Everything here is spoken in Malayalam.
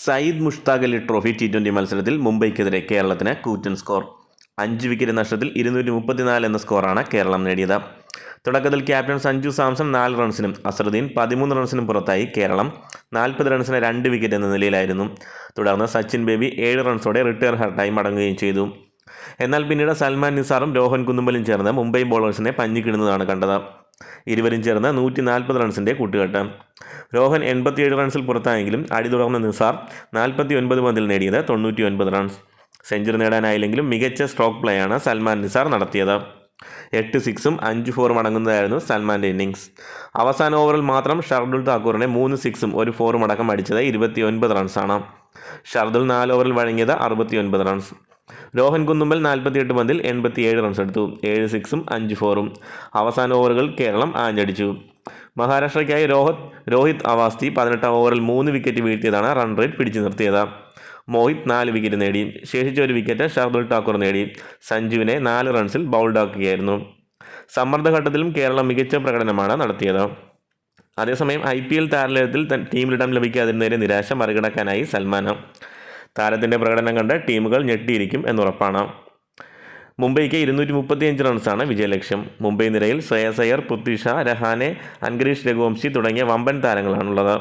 സയ്യിദ് മുഷ്താഖ് അലി ട്രോഫി T20 മത്സരത്തിൽ മുംബൈക്കെതിരെ കേരളത്തിന് കൂറ്റൻ സ്കോർ. 5 വിക്കറ്റ് നഷ്ടത്തിൽ 234 എന്ന സ്കോറാണ് കേരളം നേടിയത്. തുടക്കത്തിൽ ക്യാപ്റ്റൻ സഞ്ജു സാംസൺ 4 റൺസിനും അസറുദ്ദീൻ 13 റൺസിനും പുറത്തായി കേരളം 40 റൺസിന് 2 വിക്കറ്റ് എന്ന നിലയിലായിരുന്നു. തുടർന്ന് സച്ചിൻ ബേബി 7 റൺസോടെ റിട്ടയർ ഹർട്ടായി മടങ്ങുകയും ചെയ്തു. എന്നാൽ പിന്നീട് സൽമാൻ നിസാറും രോഹൻ കുന്നുമ്പലും ചേർന്ന് മുംബൈ ബോളേഴ്സിനെ പഞ്ഞിക്കിടുന്നതാണ് കണ്ടത്. ഇരുവരും ചേർന്ന് 140 റൺസിൻ്റെ കൂട്ടുകെട്ട്. രോഹൻ 87 റൺസിൽ പുറത്തായെങ്കിലും അടി തുടർന്ന നിസാർ 49 പന്തിൽ നേടിയത് 99 റൺസ്. സെഞ്ചുറി നേടാനായില്ലെങ്കിലും മികച്ച സ്ട്രോക്ക് പ്ലേയാണ് സൽമാൻ നിസാർ നടത്തിയത്. 8 സിക്സും 5 ഫോറും അടങ്ങുന്നതായിരുന്നു സൽമാൻ്റെ ഇന്നിങ്സ്. അവസാന ഓവറിൽ മാത്രം ഷർദുൽ താക്കൂറിനെ 3 സിക്സും 1 ഫോറും അടക്കം അടിച്ചത് 29 റൺസാണ്. ഷർദുൽ 4 ഓവറിൽ വഴങ്ങിയത് 69 റൺസ്. രോഹൻ കുന്നുമ്പൽ 48 പന്തിൽ 87 റൺസ് എടുത്തു. 7 സിക്സും 5 ഫോറും. അവസാന ഓവറുകൾ കേരളം ആഞ്ഞടിച്ചു. മഹാരാഷ്ട്രയ്ക്കായി രോഹിത് അവാസ്തി 18 ഓവറിൽ 3 വിക്കറ്റ് വീഴ്ത്തിയതാണ് റൺ റേറ്റ് പിടിച്ചു നിർത്തിയത്. മോഹിത് 4 വിക്കറ്റ് നേടി. ശേഷിച്ച 1 വിക്കറ്റ് ഷർദുൽ താക്കൂർ നേടി. സഞ്ജുവിനെ 4 റൺസിൽ ബൗൾഡാക്കുകയായിരുന്നു. സമ്മർദ്ദഘട്ടത്തിലും കേരളം മികച്ച പ്രകടനമാണ് നടത്തിയത്. അതേസമയം IPL താരലേലത്തിൽ ടീമിലിടം ലഭിക്കാതിരുന്നതിനെ നിരാശ മറികടക്കാനായി സൽമാന്. താരത്തിൻ്റെ പ്രകടനം കണ്ട് ടീമുകൾ ഞെട്ടിയിരിക്കും എന്നുറപ്പാണ്. മുംബൈക്ക് 235 റൺസാണ് വിജയലക്ഷ്യം. മുംബൈ നിരയിൽ ശ്രേയസ് അയ്യർ, പൃഥ്വി ഷാ, രഹാനെ, അൻഗരീഷ് രഘുവംശി തുടങ്ങിയ വമ്പൻ താരങ്ങളാണുള്ളത്.